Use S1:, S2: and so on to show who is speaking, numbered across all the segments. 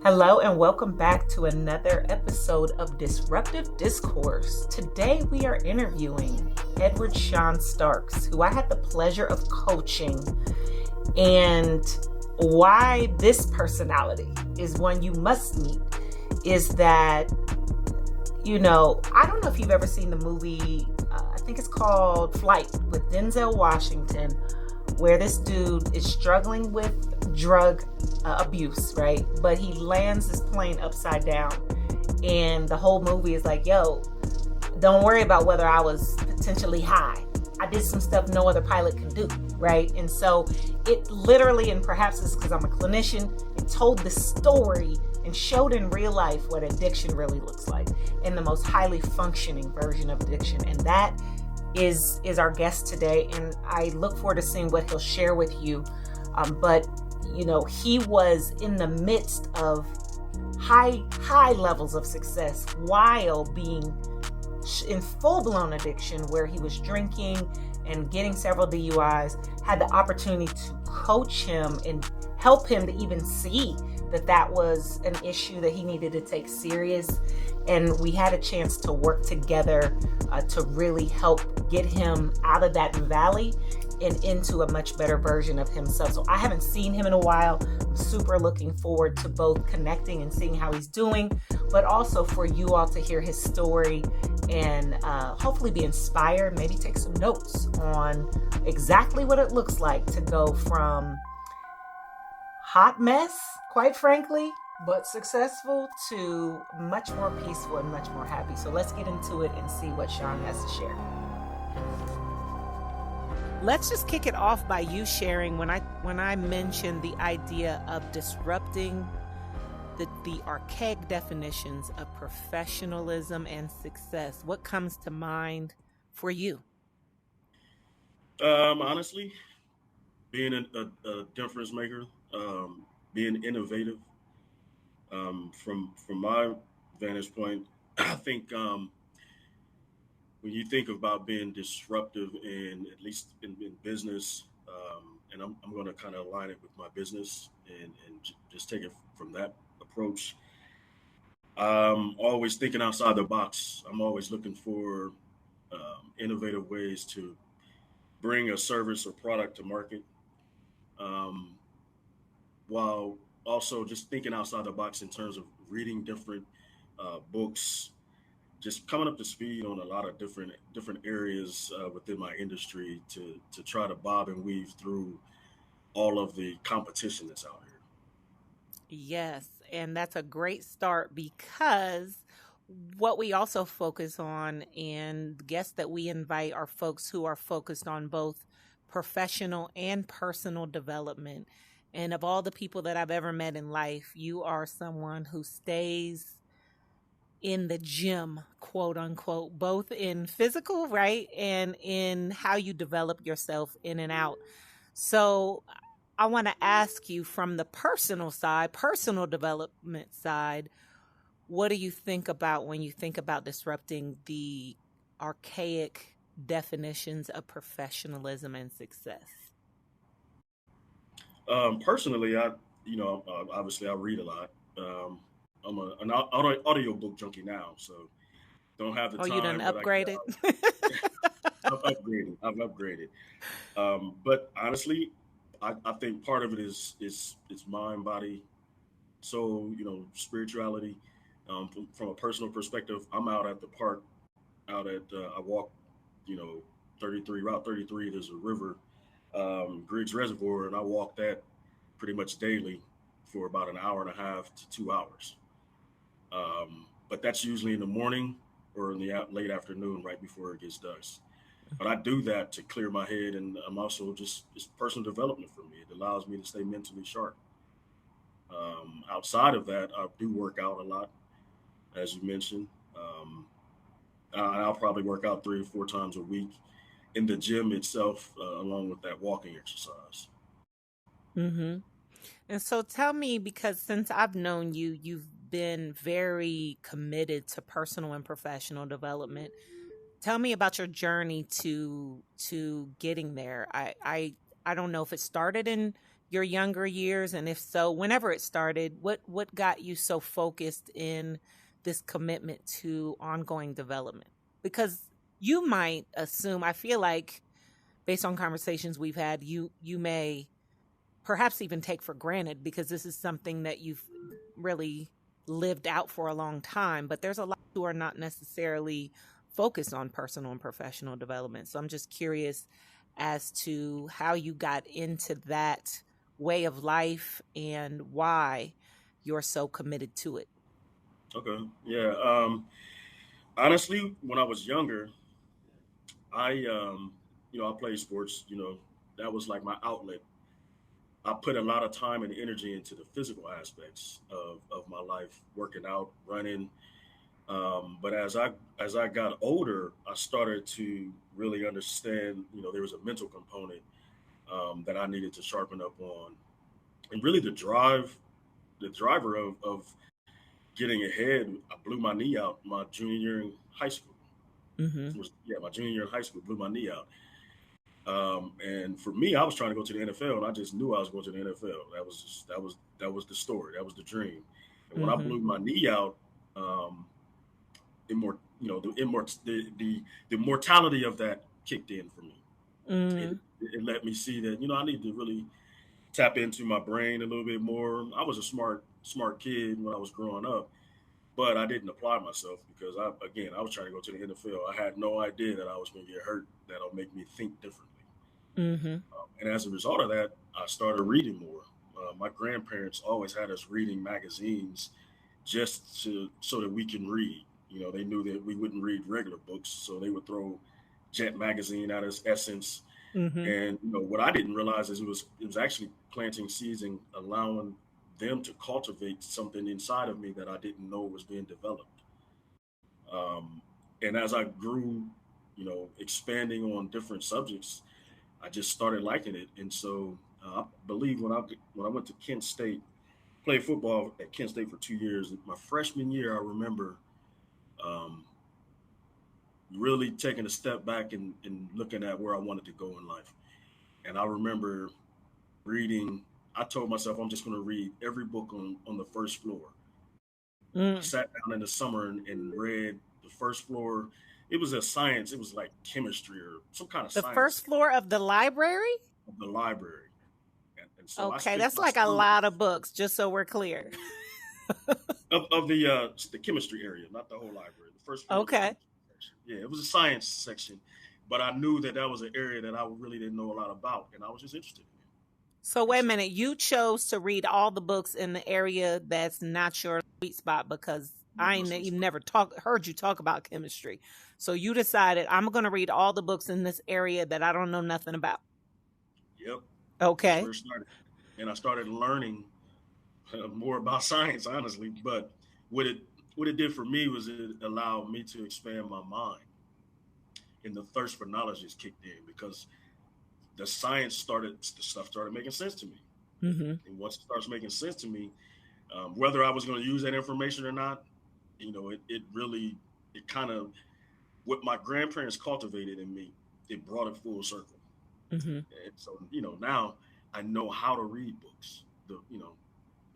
S1: Hello and welcome back to another episode of Disruptive Discourse. Today we are interviewing Edward Sean Starks, who I had the pleasure of coaching. And why this personality is one you must meet is that, I don't know if you've ever seen the movie, I think it's called Flight with Denzel Washington, where this dude is struggling with drug abuse, right? But he lands this plane upside down. And the whole movie is like, yo, don't worry about whether I was potentially high. I did some stuff no other pilot can do, right? And so it literally, and perhaps it's because I'm a clinician, it told the story and showed in real life what addiction really looks like and the most highly functioning version of addiction. And that is our guest today. And I look forward to seeing what he'll share with you. But he was in the midst of high levels of success while being in full-blown addiction, where he was drinking and getting several DUIs, had the opportunity to coach him and help him to even see that was an issue that he needed to take serious. And we had a chance to work together to really help get him out of that valley and into a much better version of himself. So I haven't seen him in a while. I'm super looking forward to both connecting and seeing how he's doing, but also for you all to hear his story and hopefully be inspired, maybe take some notes on exactly what it looks like to go from hot mess, quite frankly, but successful, to much more peaceful and much more happy. So let's get into it and see what Sean has to share. Let's just kick it off by you sharing when I mentioned the idea of disrupting the archaic definitions of professionalism and success. What comes to mind for you?
S2: Honestly, being a difference maker, being innovative. From my vantage point, I think when you think about being disruptive at least in business, and I'm going to kind of align it with my business and just take it from that approach. I'm always thinking outside the box. I'm always looking for innovative ways to bring a service or product to market, um, while also just thinking outside the box in terms of reading different books, just coming up to speed on a lot of different areas within my industry to try to bob and weave through all of the competition that's out here.
S1: Yes, and that's a great start, because what we also focus on and guests that we invite are folks who are focused on both professional and personal development. And of all the people that I've ever met in life, you are someone who stays in the gym, quote unquote, both in physical, right, and in how you develop yourself in and out. So I want to ask you, from the personal side, personal development side, what do you think about when you think about disrupting the archaic definitions of professionalism and success?
S2: Personally, obviously I read a lot. I'm an audio book junkie now, so don't have the
S1: Oh, you done
S2: time, but
S1: upgraded?
S2: I've upgraded. I've upgraded. But honestly, I think part of it is it's mind, body, soul. Spirituality. From a personal perspective, I'm out at the park. I walk. You know, 33 Route 33. There's a river, Griggs Reservoir, and I walk that pretty much daily for about an hour and a half to 2 hours. But that's usually in the morning or in the late afternoon, right before it gets dusk. But I do that to clear my head, and I'm also just it's personal development for me. It allows me to stay mentally sharp. Outside of that, I do work out a lot, as you mentioned. I'll probably work out 3 or 4 times a week in the gym itself, along with that walking exercise.
S1: Mm-hmm. And so tell me, because since I've known you, you've been very committed to personal and professional development. Tell me about your journey to getting there. I don't know if it started in your younger years? And if so, whenever it started, what got you so focused in this commitment to ongoing development? Because you might assume, I feel like based on conversations we've had, you may perhaps even take for granted because this is something that you've really lived out for a long time, but there's a lot who are not necessarily focused on personal and professional development. So I'm just curious as to how you got into that way of life and why you're so committed to it.
S2: Okay. Yeah. Honestly, when I was younger, I played sports. That was like my outlet. I put a lot of time and energy into the physical aspects of my life, working out, running. But as I got older, I started to really understand. There was a mental component that I needed to sharpen up on, and really the driver of getting ahead. I blew my knee out my junior year in high school.
S1: Mm-hmm.
S2: My junior year in high school, blew my knee out. And for me, I was trying to go to the NFL, and I just knew I was going to the NFL. That was the story. That was the dream. And when I
S1: Mm-hmm.
S2: blew my knee out, immort, the mortality of that kicked in for me. It
S1: Mm-hmm.
S2: it let me see that I need to really tap into my brain a little bit more. I was a smart kid when I was growing up, but I didn't apply myself because I was trying to go to the NFL. I had no idea that I was going to get hurt. That'll make me think differently.
S1: Mm-hmm.
S2: And as a result of that, I started reading more. My grandparents always had us reading magazines so that we can read. They knew that we wouldn't read regular books, so they would throw Jet magazine at us, Essence,
S1: Mm-hmm.
S2: and what I didn't realize is it was actually planting seeds and allowing them to cultivate something inside of me that I didn't know was being developed. Um, and as I grew, expanding on different subjects, I just started liking it. And so I believe when I went to Kent State, played football at Kent State for 2 years. My freshman year, I remember um, really taking a step back and looking at where I wanted to go in life. And I remember reading. I told myself I'm just going to read every book on the first floor. I
S1: Mm.
S2: sat down in the summer and read the first floor. It was a science. It was like chemistry or some kind of
S1: The
S2: science
S1: first floor of the library?
S2: of the library. And so I
S1: Okay,
S2: spent
S1: that's
S2: my
S1: like a lot of
S2: summers
S1: books, just so we're clear.
S2: of the chemistry area, not the whole library. The first floor was the
S1: Okay.
S2: chemistry section. Yeah, it was a science section, but I knew that was an area that I really didn't know a lot about, and I was just interested in
S1: So
S2: it. And
S1: wait a
S2: so,
S1: minute, you chose to read all the books in the area that's not your sweet spot because
S2: not my sweet
S1: even
S2: spot.
S1: never heard you talk about chemistry. So you decided I'm going to read all the books in this area that I don't know nothing about.
S2: Yep, that's
S1: Okay.
S2: where it started, and I started learning more about science, honestly. But what it what it did for me was it allowed me to expand my mind, and the thirst for knowledge just kicked in because the stuff started making sense to me.
S1: Mm-hmm.
S2: And once it starts making sense to me, whether I was going to use that information or not, it really, it kind of, what my grandparents cultivated in me, it brought it full circle.
S1: Mm-hmm.
S2: And so, now I know how to read books,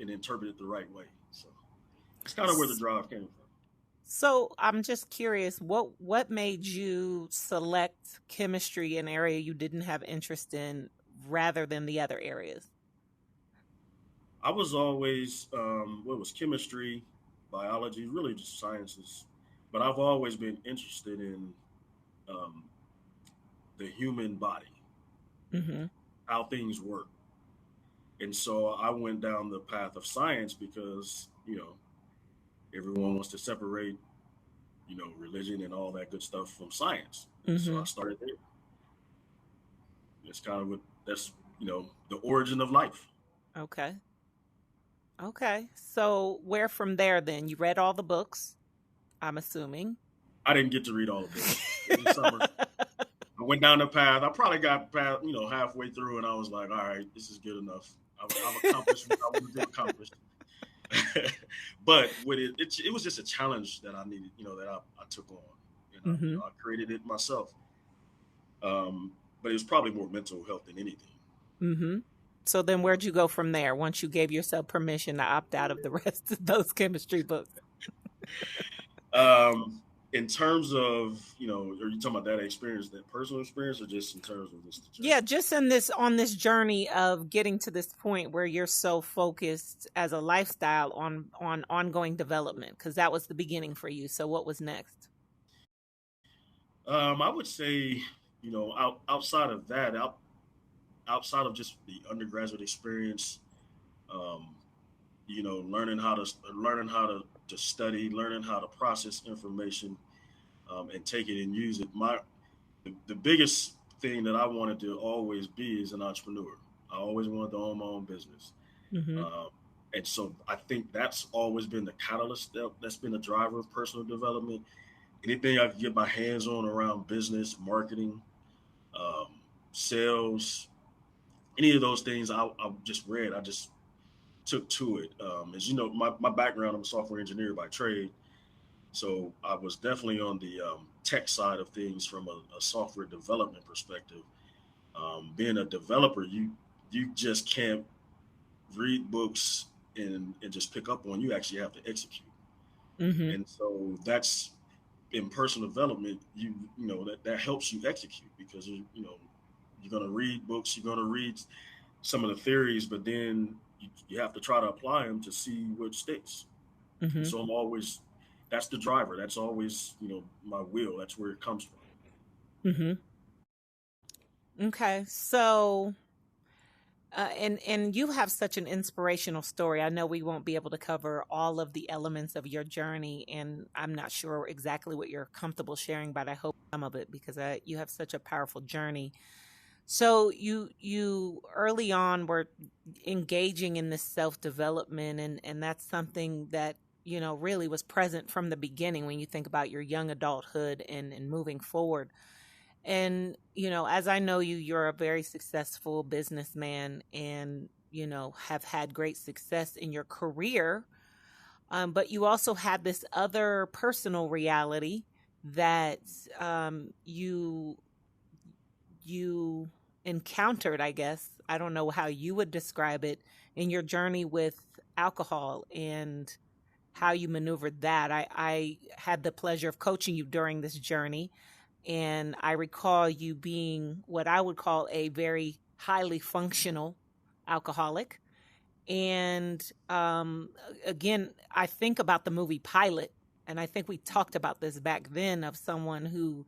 S2: and interpret it the right way. So it's kind of where the drive came from.
S1: So I'm just curious, what made you select chemistry, an area you didn't have interest in, rather than the other areas?
S2: I was always, what was chemistry, biology, really just sciences, but I've always been interested in um, the human body,
S1: Mm-hmm.
S2: how things work. And so I went down the path of science because, everyone wants to separate, religion and all that good stuff from science. And so
S1: Mm-hmm.
S2: I started there. It's kind of that's, the origin of life.
S1: Okay. Okay. So where from there then? You read all the books, I'm assuming.
S2: I didn't get to read all the books. It was summer. I went down the path. I probably got past, halfway through, and I was like, all right, this is good enough. I've accomplished what I wanted to accomplish. But with it was just a challenge that I needed, that I took on. And
S1: Mm-hmm.
S2: I created it myself. But it was probably more mental health than anything.
S1: Mm-hmm. So then where'd you go from there once you gave yourself permission to opt out of the rest of those chemistry books?
S2: In terms of, are you talking about that experience, that personal experience, or just in terms of this?
S1: Yeah, just on this journey of getting to this point where you're so focused as a lifestyle on ongoing development, because that was the beginning for you. So what was next?
S2: I would say, outside of that, outside of just the undergraduate experience, um, learning how to study, learning how to process information, and take it and use it. The biggest thing that I wanted to always be is an entrepreneur. I always wanted to own my own business.
S1: Mm-hmm.
S2: And so I think that's always been the catalyst that's been the driver of personal development. Anything I could get my hands on around business, marketing, um, sales, any of those things I just took to it. As you know, my background, I'm a software engineer by trade. So I was definitely on the tech side of things from a software development perspective. Being a developer, you just can't read books and just pick up on. You actually have to execute.
S1: Mm-hmm.
S2: And so that's in personal development. That helps you execute because you're going to read books, you're going to read some of the theories, but then you have to try to apply them to see what sticks. And
S1: Mm-hmm.
S2: so that's the driver. That's always, my wheel. That's where it comes from.
S1: Mm-hmm. Okay. So and you have such an inspirational story. I know we won't be able to cover all of the elements of your journey, and I'm not sure exactly what you're comfortable sharing, but I hope some of it because you have such a powerful journey. So you early on were engaging in this self development, and that's something that really was present from the beginning when you think about your young adulthood and moving forward. And, as I know you, you're a very successful businessman and, have had great success in your career. But you also had this other personal reality that you encountered, I guess. I don't know how you would describe it in your journey with alcohol and how you maneuvered that. I had the pleasure of coaching you during this journey, and I recall you being what I would call a very highly functional alcoholic. And again, I think about the movie Pilot, and I think we talked about this back then of someone who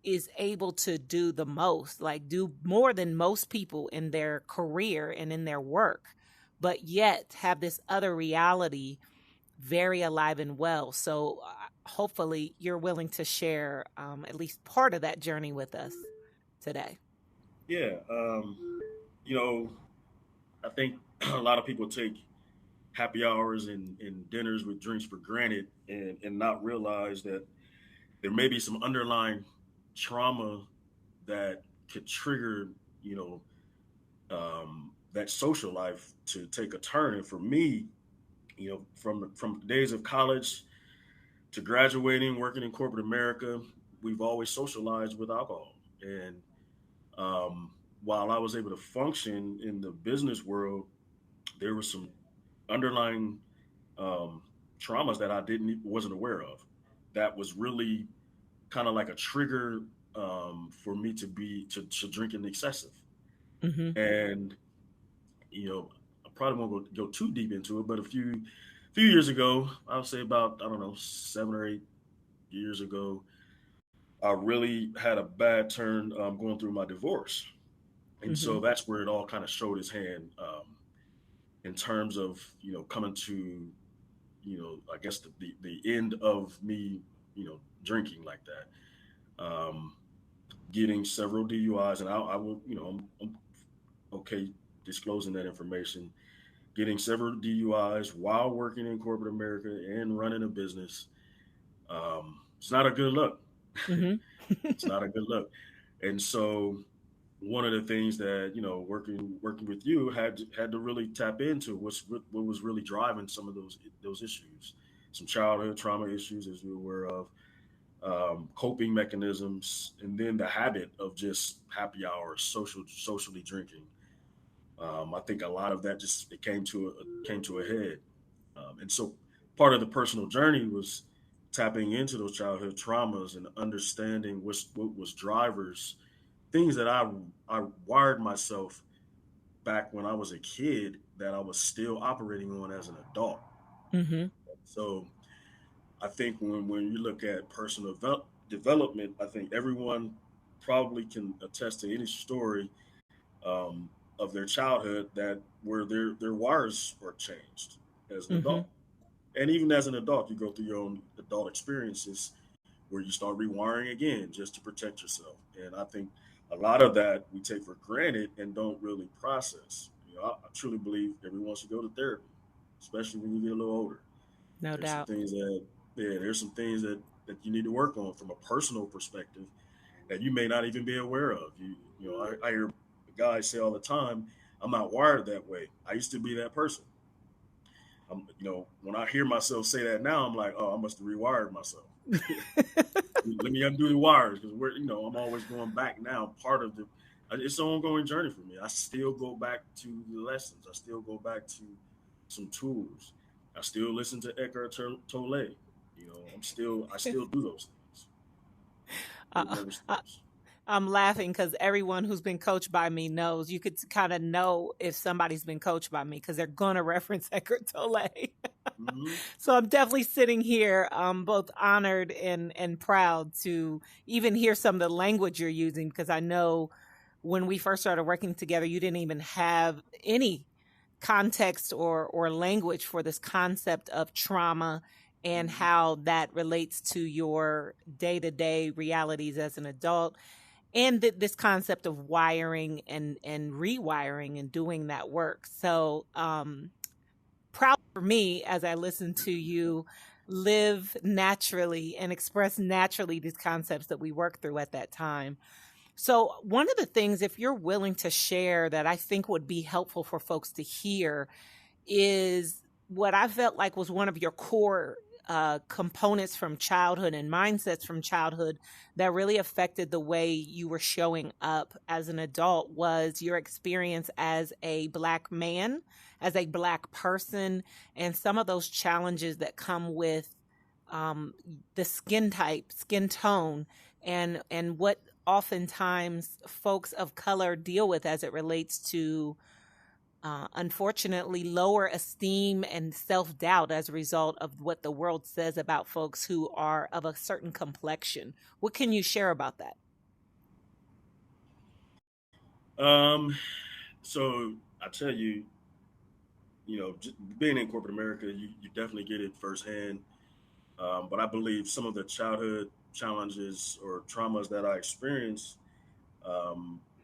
S1: is able to do the most, like do more than most people in their career and in their work, but yet have this other reality very alive and well. So hopefully you're willing to share at least part of that journey with us today.
S2: Yeah. You know, I think a lot of people take happy hours and dinners with drinks for granted and not realize that there may be some underlying trauma that could trigger, you know, that social life to take a turn. And for me, from the days of college to graduating, working in corporate America, we've always socialized with alcohol. And while I was able to function in the business world, there were some underlying um, traumas that I wasn't aware of. That was really kind of like a trigger for me to drinking excessive.
S1: Mm-hmm.
S2: And I probably won't go too deep into it, but a few years ago, I'll say about, I don't know, 7 or 8 years ago, I really had a bad turn going through my divorce. And
S1: Mm-hmm.
S2: so that's where it all kind of showed its hand in terms of, coming to, I guess the end of me, drinking like that. Getting several DUIs, and I will, I'm okay disclosing that information. Getting several DUIs while working in corporate America and running a business. It's not a good look.
S1: Mm-hmm.
S2: It's not a good look. And so one of the things that working with you had to really tap into what was really driving some of those issues, some childhood trauma issues as we were aware of, coping mechanisms, and then the habit of just happy hours, socially drinking. I think a lot of that just it came to a head, and so part of the personal journey was tapping into those childhood traumas and understanding what was drivers, things that I wired myself back when I was a kid that I was still operating on as an adult.
S1: Mm-hmm.
S2: So I think when you look at personal development, I think everyone probably can attest to any story um, of their childhood that where their wires were changed as an
S1: Mm-hmm.
S2: adult. And even as an adult, you go through your own adult experiences where you start rewiring again just to protect yourself. And I think a lot of that we take for granted and don't really process. I truly believe everyone should go to therapy, especially when you get a little older.
S1: No
S2: There's some
S1: doubt.
S2: things that there's some things that you need to work on from a personal perspective that you may not even be aware of. I hear guys say all the time, "I'm not wired that way. I used to be that person." When I hear myself say that now, I'm like, "Oh, I must have rewired myself." Let me undo the wires because I'm always going back now. Part of it's an ongoing journey for me. I still go back to the lessons. I still go back to some tools. I still listen to Eckhart Tolle. I still do those things. It
S1: Uh,
S2: never
S1: uh,
S2: stops.
S1: I'm laughing because everyone who's been coached by me knows you could kind of know if somebody's been coached by me because they're going to reference Eckhart Tolle.
S2: Hmm.
S1: So I'm definitely sitting here, both honored and proud to even hear some of the language you're using because I know when we first started working together, you didn't even have any context or language for this concept of trauma and
S2: Hmm.
S1: how that relates to your day-to-day realities as an adult and this concept of wiring and rewiring and doing that work. So proud for me as I listen to you live naturally and express naturally these concepts that we worked through at that time. So, one of the things, if you're willing to share, that I think would be helpful for folks to hear is what I felt like was one of your core components from childhood and mindsets from childhood that really affected the way you were showing up as an adult was your experience as a Black man, as a Black person, and some of those challenges that come with um, the skin type, skin tone, and what oftentimes folks of color deal with as it relates to unfortunately lower esteem and self-doubt as a result of what the world says about folks who are of a certain complexion. What can you share about that?
S2: Um, so I tell you, being in corporate America, you definitely get it firsthand. But I believe some of the childhood challenges or traumas that I experienced,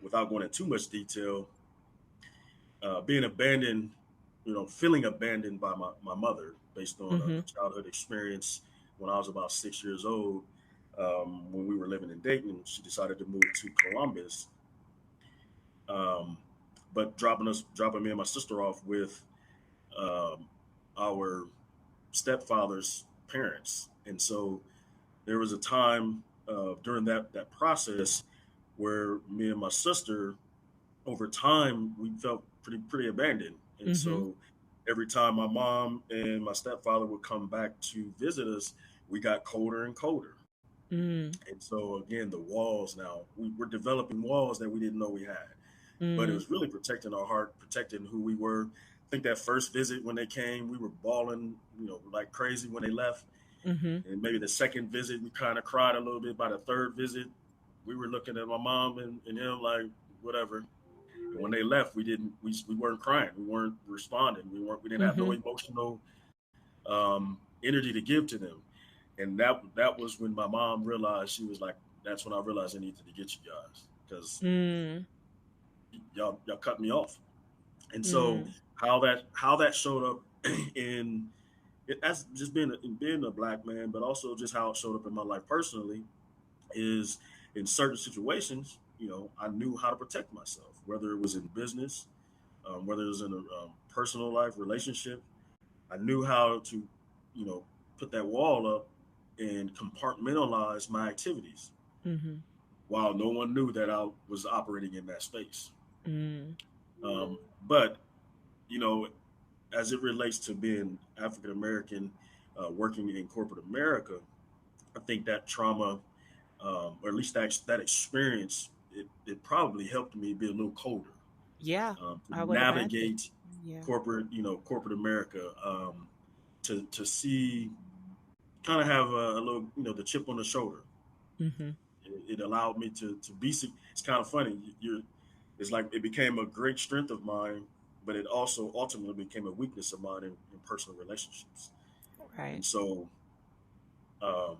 S2: without going into too much detail, being abandoned, feeling abandoned by my mother based on
S1: Mm-hmm.
S2: a childhood experience when I was about 6 years old. When we were living in Dayton, she decided to move to Columbus, um, but dropping me and my sister off with um, our stepfather's parents. And so there was a time during that process where me and my sister, over time, we felt pretty abandoned. And
S1: Mm-hmm.
S2: so every time my mom and my stepfather would come back to visit us, we got colder and colder.
S1: Mm-hmm.
S2: And so again, the walls now we were developing walls that we didn't know we had, but it
S1: Mm-hmm.
S2: was really protecting our heart, protecting who we were. I think that first visit when they came, we were bawling, like crazy when they left.
S1: Mm-hmm.
S2: And maybe the second visit, we kind of cried a little bit. By the third visit, we were looking at my mom and him like, whatever. And when they left, we weren't crying, we weren't responding, we didn't have no
S1: Mm-hmm.
S2: emotional energy to give to them. And that was when my mom realized, she was like, that's when I realized I needed to get you guys because
S1: Mm-hmm.
S2: y'all cut me off. And so
S1: Mm-hmm.
S2: how that showed up in it, as just being a Black man, but also just how it showed up in my life personally is in certain situations. I knew how to protect myself, whether it was in business, whether it was in a personal life relationship. I knew how to, you know, put that wall up and compartmentalize my activities while no one knew that I was operating in that space.
S1: Mm-hmm.
S2: Um, But, you know, as it relates to being African American, working in corporate America, I think that trauma, or at least that experience, it probably helped me be a little colder,
S1: Yeah,
S2: to
S1: I would imagine.
S2: navigate
S1: Yeah.
S2: corporate America, to see, kind of have a little, the chip on the shoulder.
S1: Mm-hmm.
S2: It allowed me to be. It's kind of funny. It's like it became a great strength of mine, but it also ultimately became a weakness of mine in personal relationships.
S1: Right.
S2: And so, I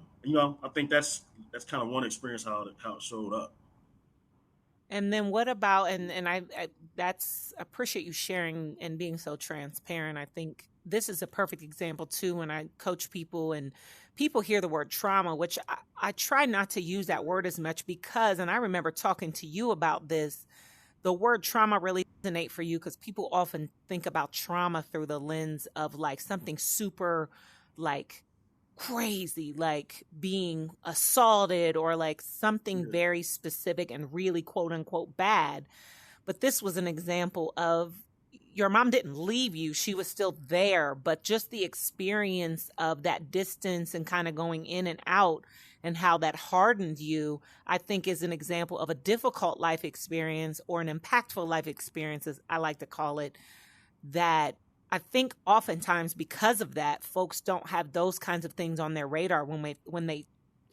S2: think that's kind of one experience how it showed up.
S1: And then what about, and I that's appreciate you sharing and being so transparent. I think this is a perfect example too when I coach people and people hear the word trauma, which I try not to use that word as much because, and I remember talking to you about this, the word trauma really resonate for you because people often think about trauma through the lens of like something super like crazy, like being assaulted or like something
S2: Yeah,
S1: very specific and really quote unquote bad. But this was an example of your mom didn't leave you, she was still there, but just the experience of that distance and kind of going in and out and how that hardened you, I think is an example of a difficult life experience or an impactful life experience, as I like to call it, that I think oftentimes because of that, folks don't have those kinds of things on their radar when they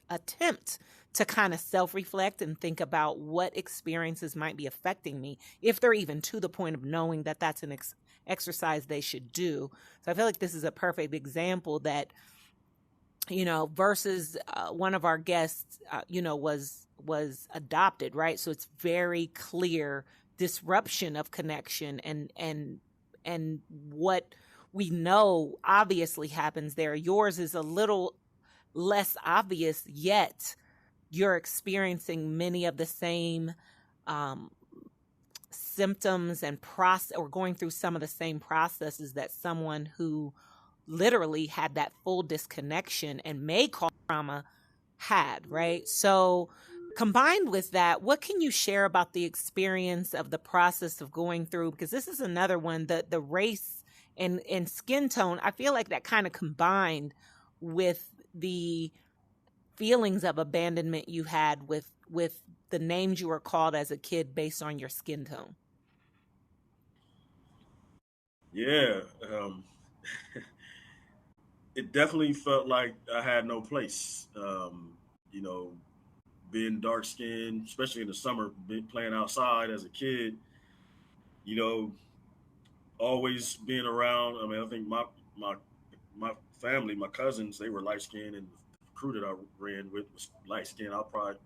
S1: attempt to kind of self-reflect and think about what experiences might be affecting me, if they're even to the point of knowing that that's an exercise they should do. So I feel like this is a perfect example that, versus one of our guests, was adopted, right? So it's very clear disruption of connection and what we know obviously happens there. Yours is a little less obvious, yet you're experiencing many of the same um, symptoms and process, or going through some of the same processes that someone who literally had that full disconnection and may call trauma had, right? So combined with that, what can you share about the experience of the process of going through, because this is another one, the race and skin tone, I feel like that kind of combined with the feelings of abandonment you had with the names you were called as a kid based on your skin tone.
S2: yeah. It definitely felt like I had no place. You know, being dark skinned, especially in the summer, playing outside as a kid. You know, always being around. I mean, I think my my family, my cousins, they were light skinned, and the crew that I ran with was light skinned. I probably,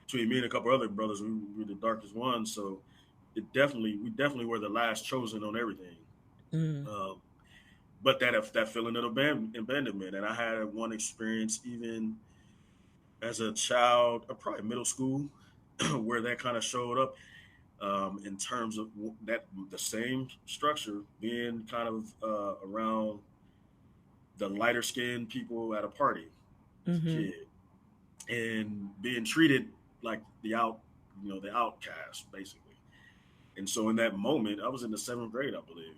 S2: between me and a couple other brothers, we were the darkest ones. So we definitely were the last chosen on everything.
S1: Mm.
S2: Um, but that feeling of abandonment, and I had one experience even as a child, probably middle school, where that kind of showed up, in terms of that the same structure, being kind of around the lighter skinned people at a party as a
S1: Mm-hmm.
S2: kid, and being treated like the outcast basically. And so in that moment, I was in the seventh grade, I believe.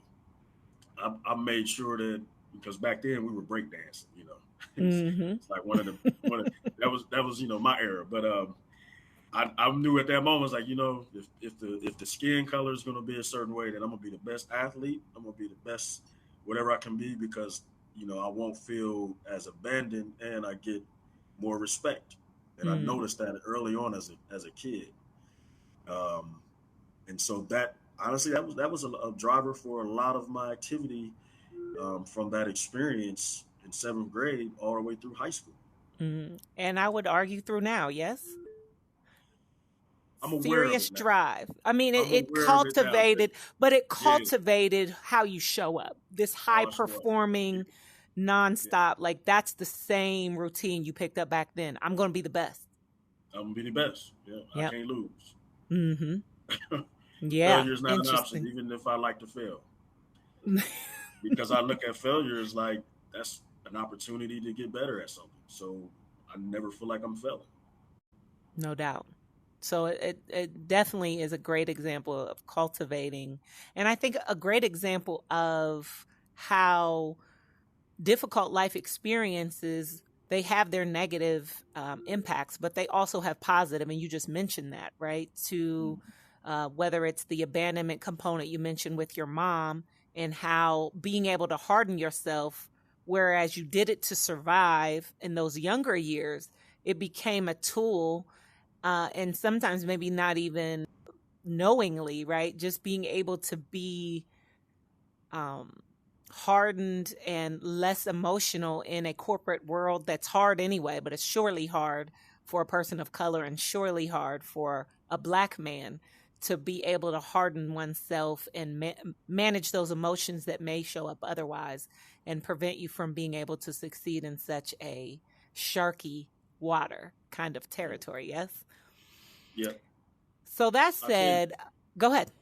S2: I made sure that, because back then we were breakdancing, it's,
S1: Mm-hmm.
S2: it's like one of that was my era. But I knew at that moment, like, if the skin color is gonna be a certain way, then I'm gonna be the best athlete. I'm gonna be the best whatever I can be, because I won't feel as abandoned, and I get more respect. And I
S1: Mm.
S2: noticed that early on as a kid. Um, and so that, honestly, that was a driver for a lot of my activity, from that experience in seventh grade all the way through high school.
S1: Mm. And I would argue through now, yes?
S2: I'm aware of
S1: Serious
S2: it now.
S1: drive. I mean,
S2: I'm
S1: it
S2: aware of it now. That,
S1: cultivated, but it
S2: yeah,
S1: cultivated how you show up. This high
S2: how I show up. Yeah,
S1: performing,
S2: yeah.
S1: nonstop, like that's the same routine you picked up back then. I'm going to be the best.
S2: I'm gonna be the best. Yeah, I
S1: Yep.
S2: can't lose.
S1: Mm-hmm. Yeah.
S2: Failure is not an option,
S1: Interesting.
S2: even if I like to fail, because I look at failure as like that's an opportunity to get better at something. So I never feel like I'm failing.
S1: No doubt. So it definitely is a great example of cultivating. And I think a great example of how difficult life experiences, they have their negative impacts, but they also have positive. And you just mentioned that, right? To whether it's the abandonment component you mentioned with your mom, and how being able to harden yourself, whereas you did it to survive in those younger years, it became a tool, and sometimes maybe not even knowingly, right? Just being able to be um, hardened and less emotional in a corporate world that's hard anyway, but it's surely hard for a person of color and surely hard for a Black man to be able to harden oneself and manage those emotions that may show up otherwise and prevent you from being able to succeed in such a sharky water kind of territory. Yes.
S2: Yeah.
S1: So that
S2: I think
S1: said, go ahead.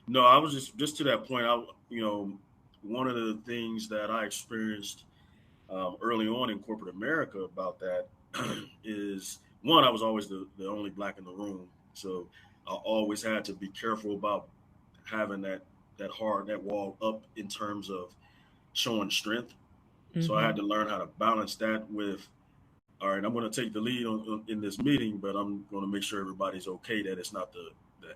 S2: no, I was just to that point. One of the things that I experienced early on in corporate America about that is one, I was always the only black in the room, so I always had to be careful about having that wall up in terms of showing strength. So I
S1: Mm-hmm.
S2: had to learn how to balance that with, all right, I'm going to take the lead in this meeting, but I'm going to make sure everybody's okay, that it's not the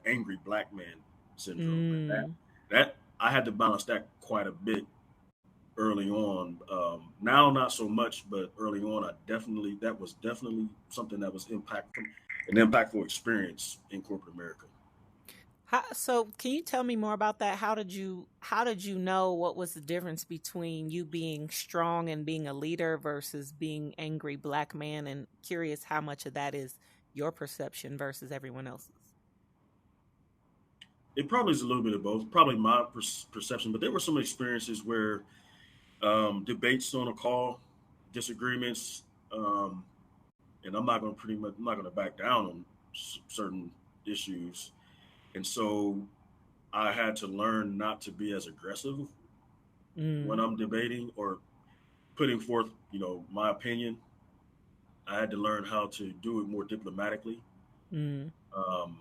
S2: angry black man syndrome. And
S1: Mm.
S2: that I had to balance that quite a bit early on. Now, not so much, but early on, that was definitely something that was an impactful experience in corporate America.
S1: So can you tell me more about that? How did you know what was the difference between you being strong and being a leader versus being angry black man? And curious how much of that is your perception versus everyone else's.
S2: It probably is a little bit of both, probably my perception, but there were some experiences where debates on a call, disagreements, um, and I'm not going to back down on certain issues, and so I had to learn not to be as aggressive when
S1: Mm,
S2: I'm debating or putting forth, my opinion. I had to learn how to do it more diplomatically.
S1: mm,
S2: Um,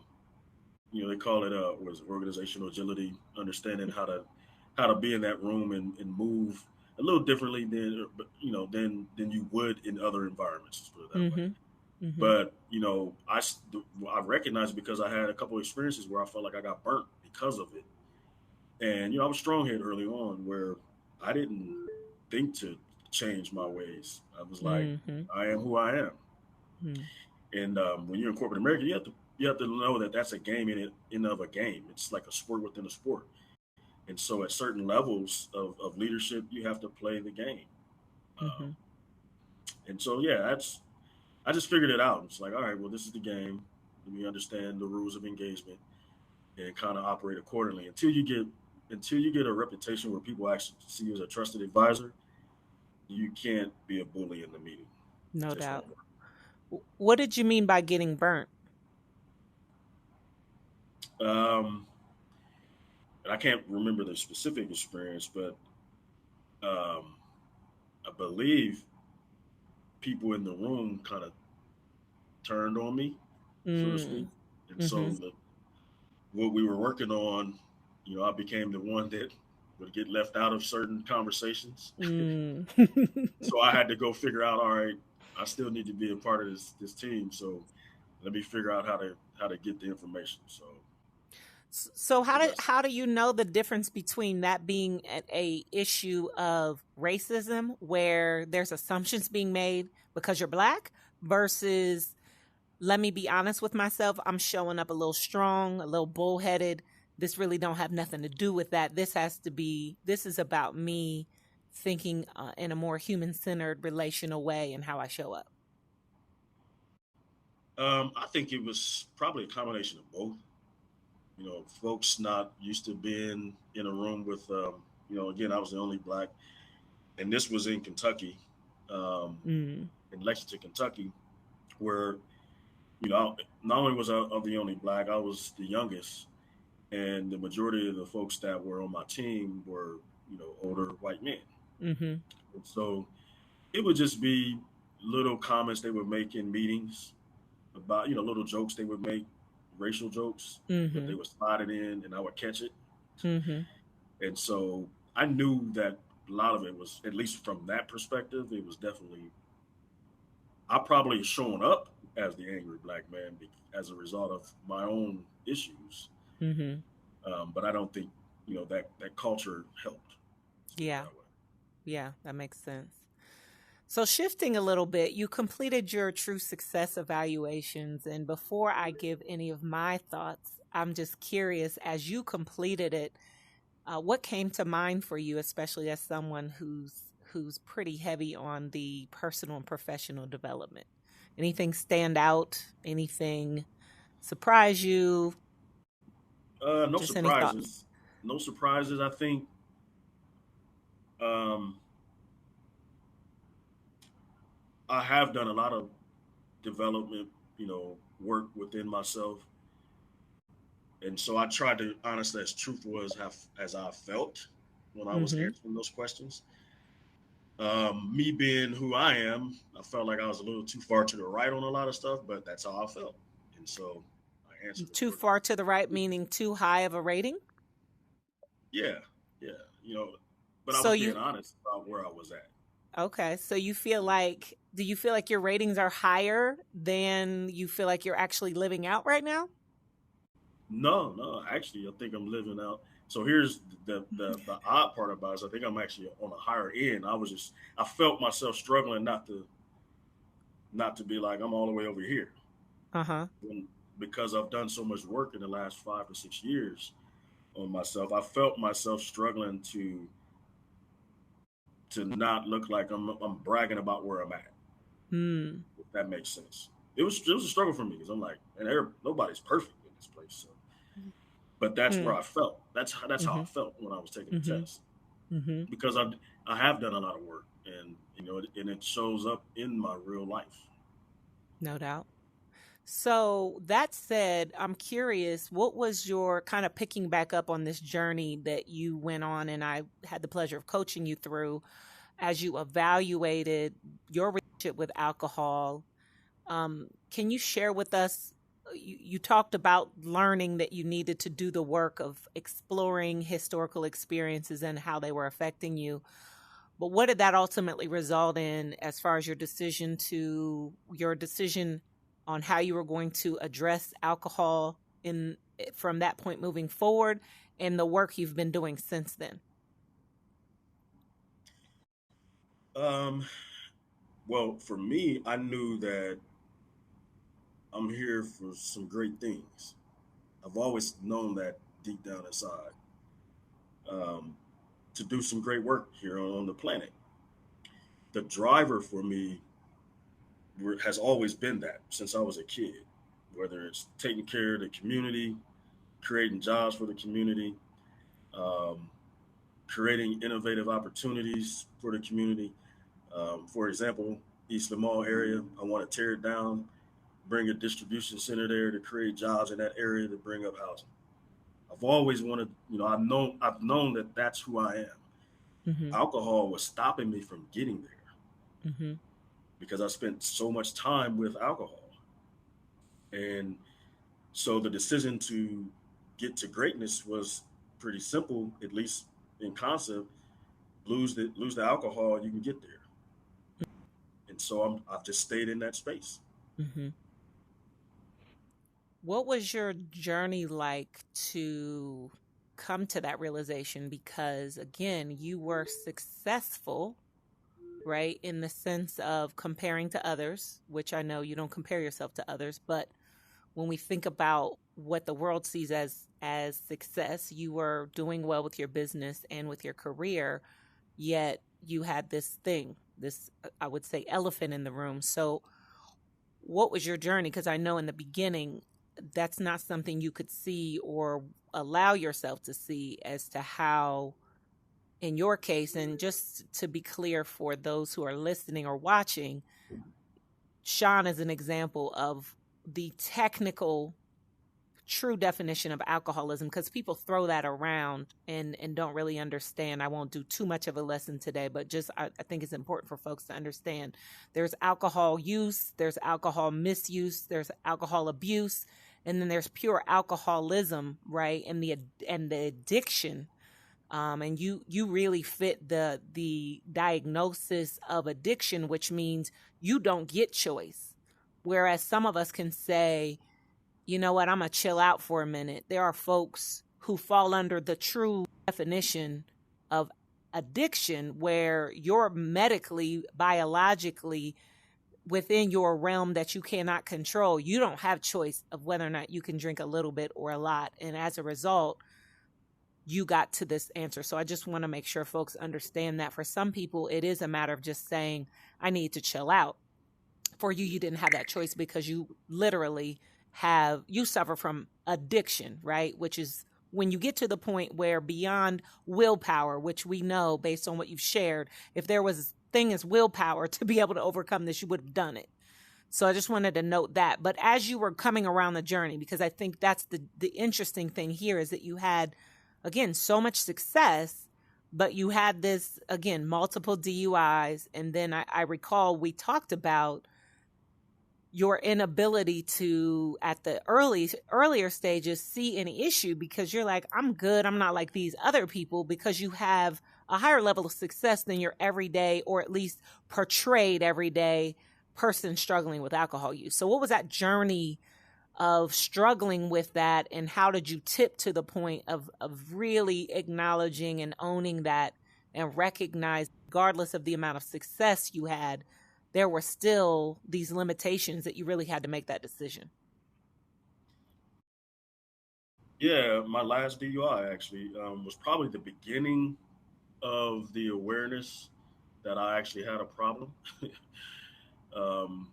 S2: they call it was organizational agility, understanding how to be in that room and move a little differently than you would in other environments. Let's put it that way.
S1: mm-hmm, mm-hmm,
S2: But I recognized because I had a couple of experiences where I felt like I got burnt because of it, and I was strong-headed early on where I didn't think to change my ways. I was like,
S1: mm-hmm,
S2: I am who I am.
S1: mm,
S2: And when you're in corporate America, you have to know that that's a game in of a game. It's like a sport within a sport. And so at certain levels of leadership, you have to play the game. Um,
S1: mm-hmm.
S2: and so yeah, I just figured it out. It's like, all right, well, this is the game. Let me understand the rules of engagement and kind of operate accordingly until you get a reputation where people actually see you as a trusted advisor. You can't be a bully in the meeting.
S1: No
S2: It just
S1: doubt.
S2: won't work.
S1: What did you mean by getting burnt?
S2: Um, and I can't remember the specific experience, but um, I believe people in the room kind of turned on me, so to speak.
S1: Mm,
S2: And so
S1: mm-hmm,
S2: what we were working on, I became the one that would get left out of certain conversations.
S1: mm.
S2: So I had to go figure out, all right, I still need to be a part of this team. So let me figure out how to get the information.
S1: So how
S2: So
S1: do
S2: that's
S1: how do you know the difference between that being a issue of racism where there's assumptions being made because you're black versus, let me be honest with myself, I'm showing up a little strong, a little bullheaded. This really don't have nothing to do with that. This is about me thinking in a more human-centered relational way and how I show up.
S2: I think it was probably a combination of both. Folks not used to being in a room with, again, I was the only black, and this was in Kentucky, um,
S1: Mm,
S2: in Lexington, Kentucky, where, not only was I the only black, I was the youngest, and the majority of the folks that were on my team were, older white men.
S1: mm-hmm,
S2: And so it would just be little comments they would make in meetings, about, little jokes they would make, racial jokes that
S1: Mm-hmm.
S2: they would slide it in, and I would catch it.
S1: Mm-hmm.
S2: And so I knew that a lot of it was, at least from that perspective, it was definitely, I probably shown up as the angry black man as a result of my own issues.
S1: Mm-hmm.
S2: But I don't think, that culture helped. Let's put it
S1: Yeah.
S2: that way.
S1: Yeah, that makes sense. So, shifting a little bit, you completed your true success evaluations. And before I give any of my thoughts, I'm just curious, as you completed it, what came to mind for you, especially as someone who's pretty heavy on the personal and professional development? Anything stand out? Anything surprise you?
S2: No
S1: Just any thoughts?
S2: surprises. No surprises. I think um, I have done a lot of development, work within myself. And so I tried to, honestly, as truthful as I felt when I was
S1: Mm-hmm.
S2: answering those questions. Me being who I am, I felt like I was a little too far to the right on a lot of stuff, but that's how I felt. And so I answered
S1: Too
S2: accordingly.
S1: far to the right, meaning too high of a rating?
S2: Yeah, yeah, but I
S1: So
S2: was being
S1: you
S2: honest about where I was at.
S1: Okay. So you feel like, do you feel like your ratings are higher than you feel like you're actually living out right now?
S2: No, no, actually, I think I'm living out. So here's the odd part about it is I think I'm actually on a higher end. I felt myself struggling not to be like I'm all the way over here.
S1: Uh huh.
S2: When, because I've done so much work in the last 5 to 6 years on myself, I felt myself struggling to not look like I'm bragging about where I'm at.
S1: Hmm.
S2: If that makes sense. It was a struggle for me because I'm like, and nobody's perfect in this place. So, but that's
S1: Hmm.
S2: where I felt. That's how
S1: Mm-hmm.
S2: I felt when I was taking the
S1: Mm-hmm.
S2: test
S1: Mm-hmm.
S2: because I have done a lot of work, and and it shows up in my real life.
S1: No doubt. So that said, I'm curious, what was your kind of picking back up on this journey that you went on and I had the pleasure of coaching you through as you evaluated your relationship with alcohol? Can you share with us? You talked about learning that you needed to do the work of exploring historical experiences and how they were affecting you. But what did that ultimately result in as far as your decision on how you were going to address alcohol in from that point moving forward and the work you've been doing since then?
S2: Um, well, for me, I knew that I'm here for some great things. I've always known that deep down inside, um, to do some great work here on the planet. The driver for me has always been that since I was a kid, whether it's taking care of the community, creating jobs for the community, um, creating innovative opportunities for the community. For example, East Lamar area, I want to tear it down, bring a distribution center there to create jobs in that area to bring up housing. I've always wanted, I've known that that's who I am.
S1: Mm-hmm.
S2: Alcohol was stopping me from getting there
S1: Mm-hmm.
S2: because I spent so much time with alcohol. And so the decision to get to greatness was pretty simple, at least in concept. Lose the alcohol, you can get there. And so I've just stayed in that space.
S1: Mm-hmm. What was your journey like to come to that realization? Because again, you were successful, right? In the sense of comparing to others, which I know you don't compare yourself to others, but when we think about what the world sees as success, you were doing well with your business and with your career, yet you had this I would say elephant in the room. So what was your journey? Because I know in the beginning, that's not something you could see or allow yourself to see as to how, in your case, and just to be clear for those who are listening or watching, Sean is an example of the technical true definition of alcoholism, because people throw that around and don't really understand. I won't do too much of a lesson today, but just I think it's important for folks to understand there's alcohol use, there's alcohol misuse, there's alcohol abuse, and then there's pure alcoholism, right? And the addiction. And you really fit the diagnosis of addiction, which means you don't get choice. Whereas some of us can say, you know what, I'm going to chill out for a minute. There are folks who fall under the true definition of addiction, where you're medically, biologically within your realm that you cannot control. You don't have choice of whether or not you can drink a little bit or a lot. And as a result, you got to this answer. So I just want to make sure folks understand that for some people, it is a matter of just saying, I need to chill out. For you, you didn't have that choice because you literally you suffer from addiction, right? Which is when you get to the point where beyond willpower, which we know based on what you've shared, if there was a thing as willpower to be able to overcome this, you would have done it. So I just wanted to note that. But as you were coming around the journey, because I think that's the interesting thing here, is that you had, again, so much success, but you had this, again, multiple DUIs. And then I recall we talked about your inability to, at the earlier stages, see any issue, because you're like, I'm good. I'm not like these other people, because you have a higher level of success than your everyday, or at least portrayed everyday person struggling with alcohol use. So what was that journey of struggling with that, and how did you tip to the point of really acknowledging and owning that, and recognize, regardless of the amount of success you had, there were still these limitations that you really had to make that decision?
S2: Yeah, my last DUI actually was probably the beginning of the awareness that I actually had a problem. um,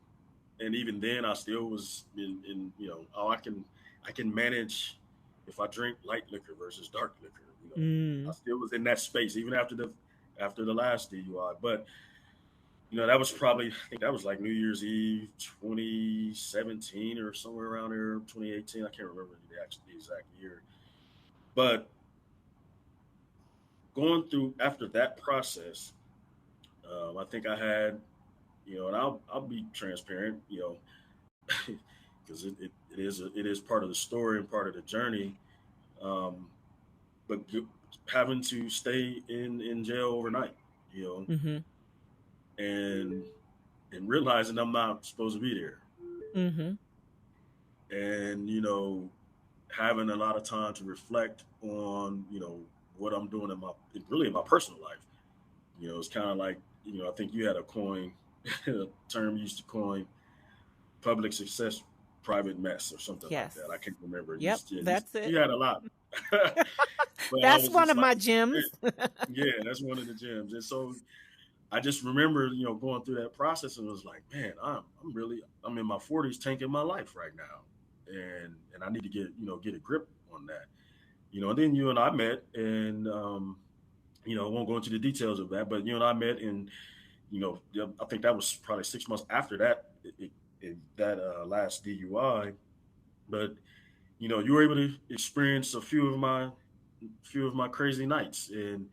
S2: and even then, I still was in oh, I can manage if I drink light liquor versus dark liquor. I still was in that space even after the last DUI. But that was probably, I think that was like New Year's Eve 2017 or somewhere around there, 2018. I can't remember the exact year. But going through after that process, I think I had, and I'll be transparent, because it is part of the story and part of the journey. Um, but having to stay in jail overnight,
S1: Mm-hmm.
S2: and realizing I'm not supposed to be there,
S1: Mm-hmm.
S2: and having a lot of time to reflect on what I'm doing in my personal life. It's kind of like, I think you had a term you used to coin, public success, private mess, or something
S1: Yes.
S2: like that. I can't remember.
S1: Yep, that's it.
S2: You had a lot. But
S1: that's one of my gems.
S2: Yeah, that's one of the gems. And so I just remember, going through that process, and was like, man, I'm in my 40s, tanking my life right now, and I need to get a grip on that, And then you and I met, and I won't go into the details of that, but you and I met, and I think that was probably 6 months after that, that last DUI, but you were able to experience a few of my crazy nights, and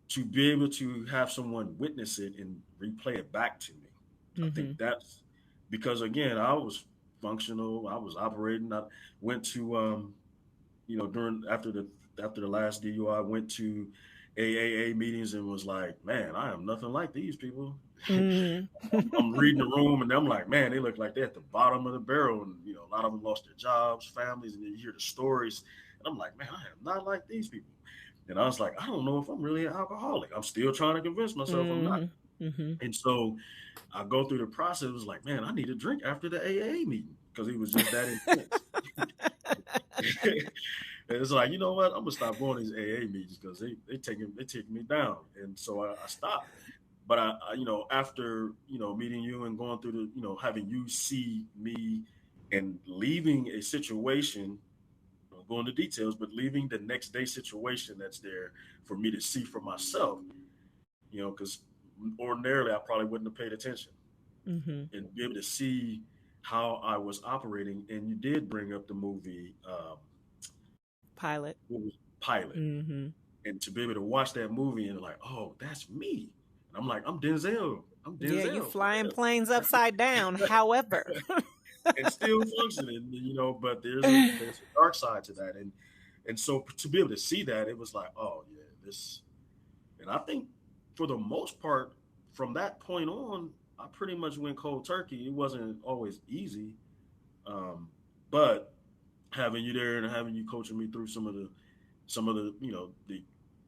S2: to be able to have someone witness it and replay it back to me.
S1: Mm-hmm.
S2: I think that's because, again, I was functional. I was operating. I went to, after the last DUI, I went to AAA meetings and was like, man, I am nothing like these people.
S1: Mm-hmm.
S2: I'm reading the room, and I'm like, man, they look like they're at the bottom of the barrel. And, a lot of them lost their jobs, families, and you hear the stories. And I'm like, man, I am not like these people. And I was like, I don't know if I'm really an alcoholic. I'm still trying to convince myself I'm not.
S1: Mm-hmm.
S2: And so I go through the process. It was like, man, I need a drink after the AA meeting, because it was just that intense. And it's like, you know what? I'm gonna stop going to these AA meetings, because they take me down. And so I stopped. But I after meeting you and going through the having you see me and leaving a situation, go into details, but leaving the next day situation that's there for me to see for myself, because ordinarily I probably wouldn't have paid attention,
S1: Mm-hmm.
S2: and be able to see how I was operating. And you did bring up the movie
S1: Pilot.
S2: what was Pilot,
S1: Mm-hmm.
S2: and to be able to watch that movie and like, oh, that's me. And I'm like, I'm Denzel. I'm
S1: Yeah, you
S2: Denzel for
S1: flying planes upside down. However,
S2: real. And still functioning, but there's a dark side to that. And so to be able to see that, it was like, oh yeah, this. And I think for the most part, from that point on, I pretty much went cold turkey. It wasn't always easy, um, but having you there and having you coaching me through some of the the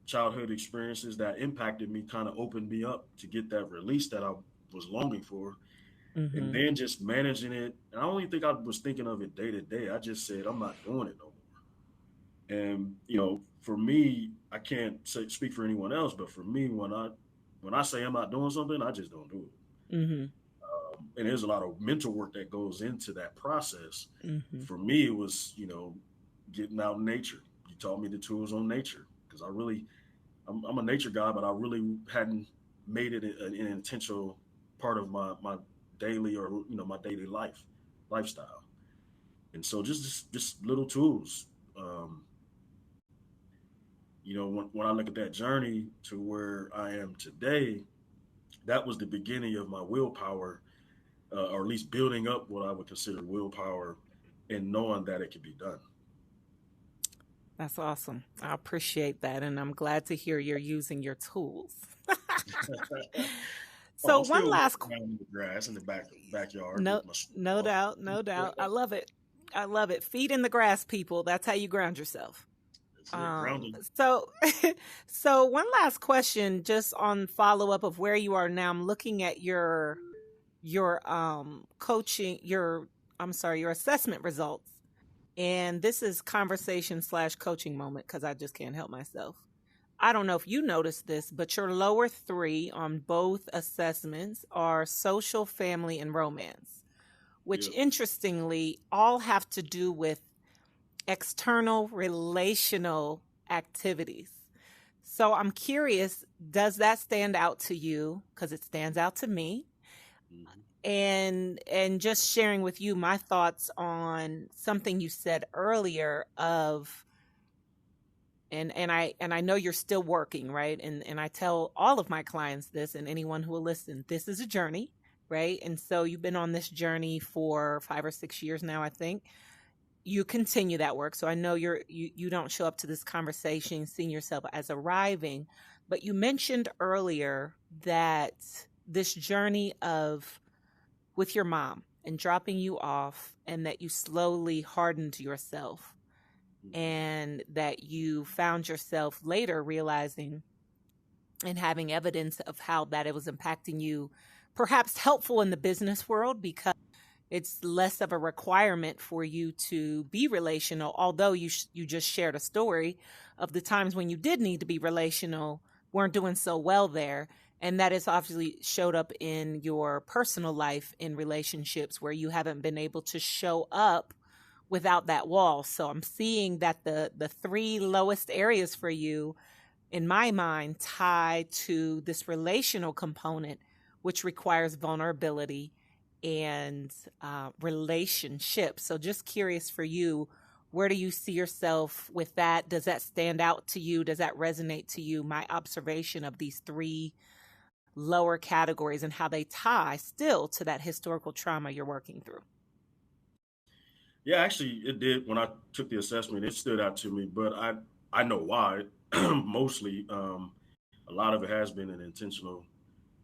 S2: childhood experiences that impacted me kind of opened me up to get that release that I was longing for. And
S1: mm-hmm.
S2: then just managing it. And I don't even think I was thinking of it day to day. I just said, I'm not doing it no more. And, for me, I can't speak for anyone else, but for me, when I say I'm not doing something, I just don't do it.
S1: Mm-hmm.
S2: And there's a lot of mental work that goes into that process.
S1: Mm-hmm.
S2: For me, it was, getting out in nature. You taught me the tools on nature because I'm a nature guy, but I really hadn't made it an intentional part of my daily or my daily lifestyle. And so just little tools. Um, when I look at that journey to where I am today, that was the beginning of my willpower, or at least building up what I would consider willpower, and knowing that it could be done.
S1: That's awesome. I appreciate that, and I'm glad to hear you're using your tools.
S2: Oh,
S1: So
S2: I'm
S1: one
S2: still
S1: last
S2: walking around in the grass in the backyard
S1: no,
S2: with my shoes
S1: no
S2: off.
S1: doubt, no doubt. I love it. I love it. Feet in the grass, people. That's how you ground yourself.
S2: That's it, grounding.
S1: So, so one last question, just on follow up of where you are now. I'm looking at your coaching, your assessment results, and this is conversation slash coaching moment because I just can't help myself. I don't know if you noticed this, but your lower three on both assessments are social, family, and romance, which
S2: Yep.
S1: interestingly all have to do with external relational activities. So I'm curious, does that stand out to you? Because it stands out to me.
S2: Hmm.
S1: And just sharing with you my thoughts on something you said earlier of and I know you're still working, right? And I tell all of my clients this and anyone who will listen, this is a journey, right? And so you've been on this journey for 5 or 6 years now, I think. You continue that work. So I know you don't show up to this conversation seeing yourself as arriving, but you mentioned earlier that this journey of with your mom and dropping you off and that you slowly hardened yourself
S2: Hmm.
S1: and that you found yourself later realizing and having evidence of how that it was impacting you, perhaps helpful in the business world because it's less of a requirement for you to be relational, although you just shared a story of the times when you did need to be relational, weren't doing so well there, and that has obviously showed up in your personal life in relationships where you haven't been able to show up without that wall. So I'm seeing that the three lowest areas for you in my mind tie to this relational component, which requires vulnerability and relationships. So just curious for you, where do you see yourself with that? Does that stand out to you? Does that resonate to you? My observation of these three lower categories and how they tie still to that historical trauma you're working through.
S2: Yeah, actually, it did. When I took the assessment, it stood out to me, but I know why. Mostly, a lot of it has been an intentional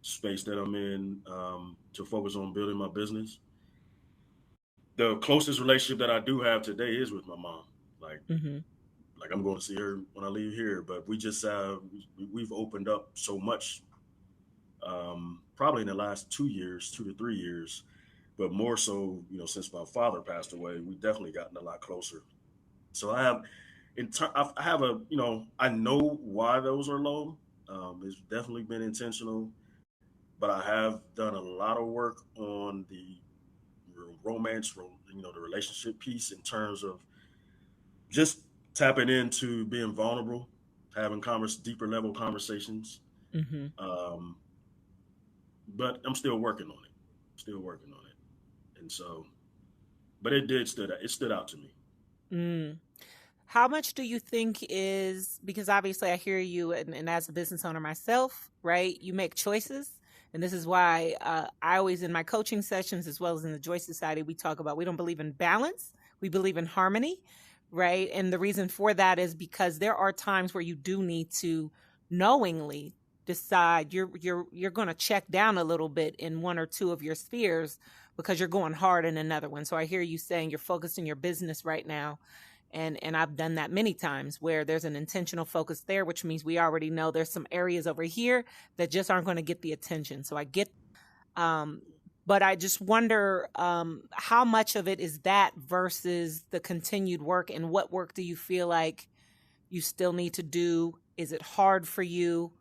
S2: space that I'm in, to focus on building my business. The closest relationship that I do have today is with my mom. Like,
S1: Mm-hmm.
S2: like I'm going to see her when I leave here, but we just we've opened up so much, probably in the last 2 years, 2 to 3 years, but more so, since my father passed away, we definitely gotten a lot closer. So I have I know why those are low. It's definitely been intentional, but I have done a lot of work on the romance, the relationship piece in terms of just tapping into being vulnerable, having deeper level conversations.
S1: Mm-hmm.
S2: Um, but I'm still working on it. Still working on it. And so, but it stood out to me.
S1: Mm. How much do you think is, because obviously I hear you, and as a business owner myself, right, you make choices. And this is why I always, in my coaching sessions, as well as in the Joy Society, we talk about, we don't believe in balance, we believe in harmony, right? And the reason for that is because there are times where you do need to knowingly decide you're going to check down a little bit in one or two of your spheres because you're going hard in another one. So I hear you saying you're focused in your business right now, and I've done that many times where there's an intentional focus there, which means we already know there's some areas over here that just aren't going to get the attention. So I get, um, but I just wonder how much of it is that versus the continued work, and what work do you feel like you still need to do? Is it hard for you?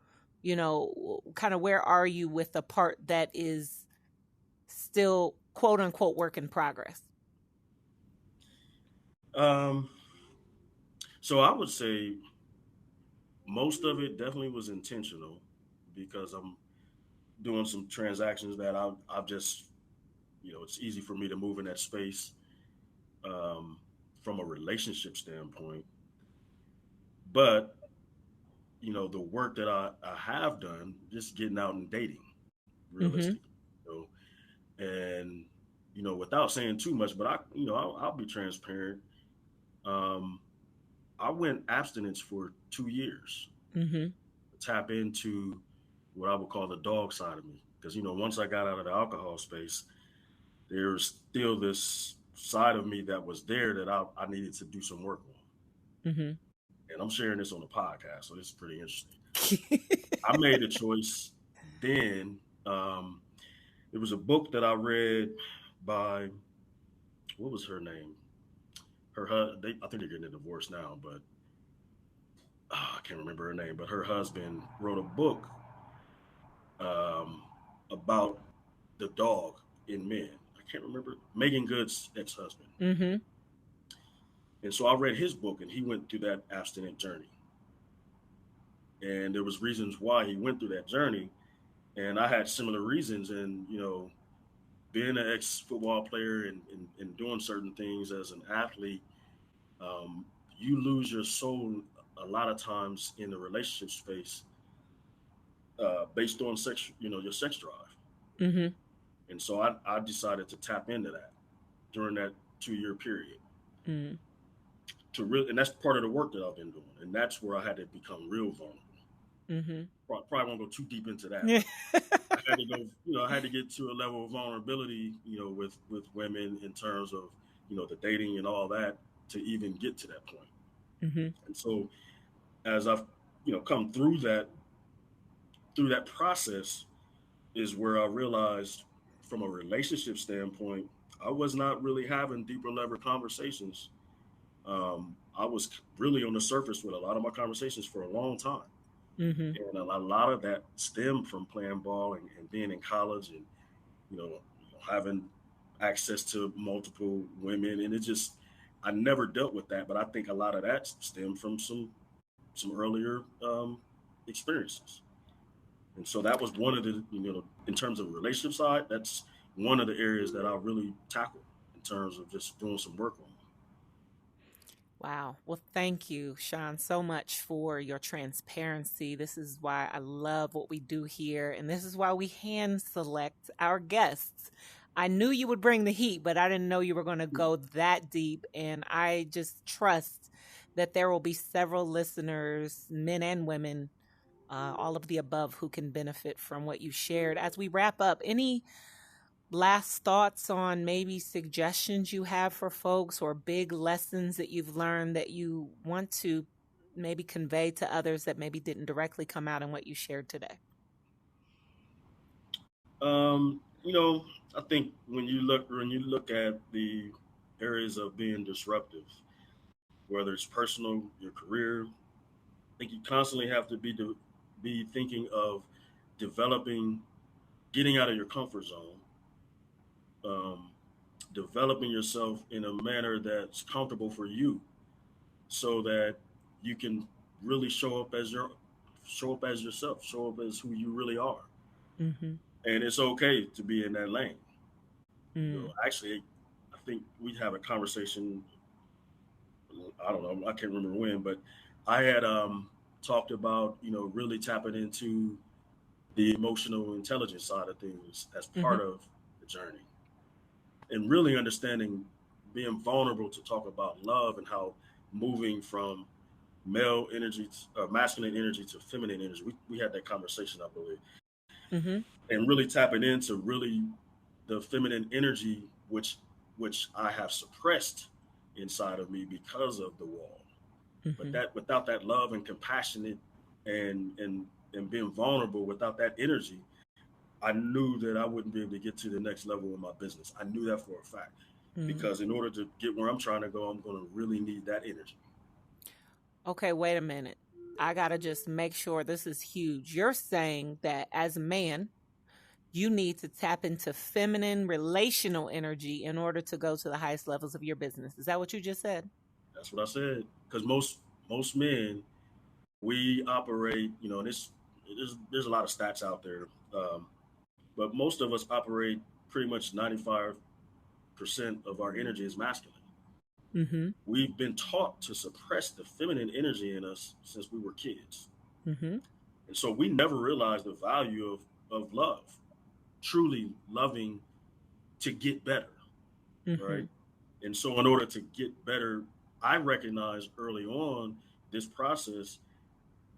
S1: You know, kind of where are you with the part that is still quote unquote work in progress?
S2: Um, so I would say most of it definitely was intentional because I'm doing some transactions that I've just, it's easy for me to move in that space um, from a relationship standpoint. But, the work that I have done, just getting out and dating
S1: Mm-hmm.
S2: realistically, and, without saying too much, but I'll be transparent. Um, I went abstinence for 2 years
S1: Mm-hmm.
S2: to tap into what I would call the dog side of me. Because, once I got out of the alcohol space, there's still this side of me that was there that I needed to do some work on.
S1: Mm-hmm.
S2: And I'm sharing this on the podcast, so this is pretty interesting. I made a choice then. Um, it was a book that I read by, what was her name? I think they're getting a divorce now, but I can't remember her name. But her husband wrote a book um, about the dog in men. I can't remember Megan Good's ex-husband.
S1: Mm-hmm.
S2: And so I read his book, and he went through that abstinent journey. And there was reasons why he went through that journey, and I had similar reasons. And being an ex-football player and doing certain things as an athlete, um, you lose your soul a lot of times in the relationship space based on sex, your sex drive.
S1: Mm-hmm.
S2: And so I decided to tap into that during that 2 year period
S1: Mm-hmm.
S2: to really, and that's part of the work that I've been doing. And that's where I had to become real vulnerable.
S1: Mm-hmm.
S2: Probably won't go too deep into that,
S1: Yeah.
S2: but I had to go, I had to get to a level of vulnerability, with women in terms of, the dating and all that to even get to that point.
S1: Mm-hmm.
S2: And so as I've, come through that process is where I realized from a relationship standpoint, I was not really having deeper level conversations. I was really on the surface with a lot of my conversations for a long time.
S1: Mm-hmm.
S2: And a lot of that stemmed from playing ball and being in college and, having access to multiple women. And it just, I never dealt with that. But I think a lot of that stemmed from some earlier experiences. And so that was one of the, in terms of the relationship side, that's one of the areas that I really tackled in terms of just doing some work on.
S1: Wow. Well, thank you, Sean, so much for your transparency. This is why I love what we do here, and this is why we hand select our guests. I knew you would bring the heat, but I didn't know you were going to go that deep. And I just trust that there will be several listeners, men and women, all of the above, who can benefit from what you shared. As we wrap up, any last thoughts on maybe suggestions you have for folks, or big lessons that you've learned that you want to maybe convey to others that maybe didn't directly come out in what you shared today?
S2: I think when you look at the areas of being disruptive, whether it's personal, your career, I think you constantly have to be thinking of developing, getting out of your comfort zone, um, developing yourself in a manner that's comfortable for you, so that you can really show up as yourself, show up as who you really are,
S1: Mm-hmm.
S2: and it's okay to be in that lane.
S1: Mm.
S2: Actually, I think we had a conversation. I don't know. I can't remember when, but I had talked about really tapping into the emotional intelligence side of things as part of the journey, and really understanding being vulnerable to talk about love and how moving from male energy, masculine energy to feminine energy. We had that conversation, I believe, and really tapping into really the feminine energy, which I have suppressed inside of me because of the wall. But that without that love and compassionate and being vulnerable, without that energy, I knew that I wouldn't be able to get to the next level in my business. I knew that for a fact, because in order to get where I'm trying to go, I'm going to really need that energy.
S1: Okay, wait a minute. I got to just make sure this is huge. You're saying that as a man, you need to tap into feminine relational energy in order to go to the highest levels of your business. Is that what you just said?
S2: That's what I said. Because most men, we operate, there's a lot of stats out there, but most of us operate pretty much 95% of our energy is masculine. We've been taught to suppress the feminine energy in us since we were kids. And so we never realized the value of love, truly loving to get better, right? And so in order to get better, I recognized early on this process,